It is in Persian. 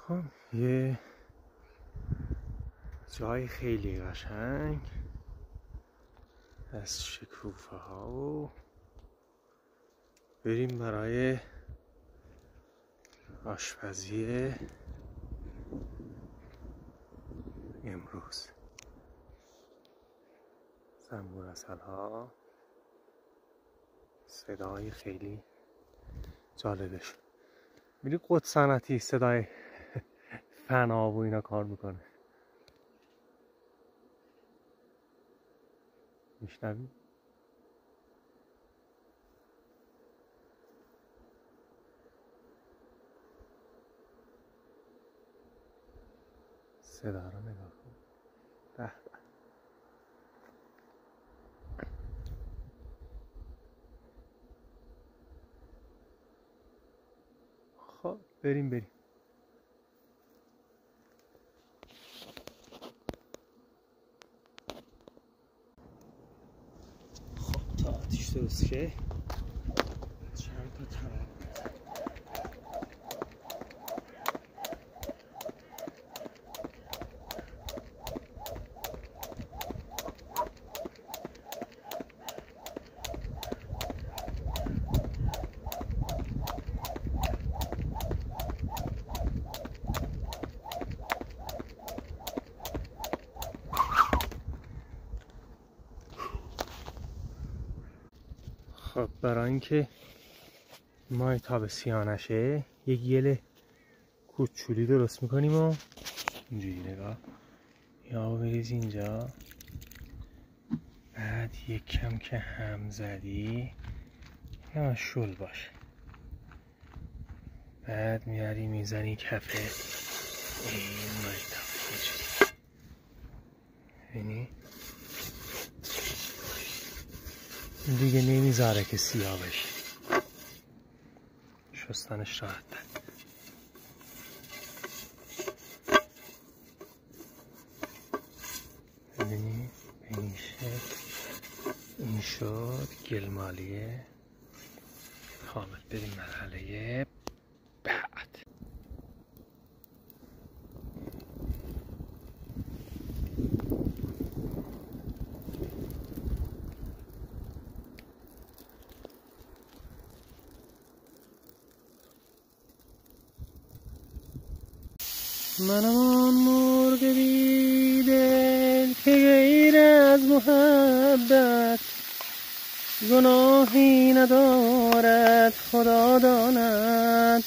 خب یه جای خیلی قشنگ از شکوفه ها و بریم برای آشپزی امروز. زنبور عسل ها، صدای خیلی جالبش. میری قدس صنعتی صدای فنا و اینا کار میکنه، میشنوی؟ صدا رو نگاه کن. به به. خب بریم. خب تا آتیش درست شه چند تا تمام. خب برای اینکه ماه تابستون نشه یک گل کوچولی درست میکنیم و اینجوری نگاه، یا بریز اینجا، بعد یک کم که هم زدی یا شل باشه، بعد میاری میزنی کفه این ماه تابستون. اینی دیگه نمیذاره که سیاه بشه، شستنش راحت ده. ببینی به این شکل این شد گلمالیه کامل. بریم مرحله بعد. منم آن مرغ بیدل که غیر از محبت گناهی ندارد، خدا داند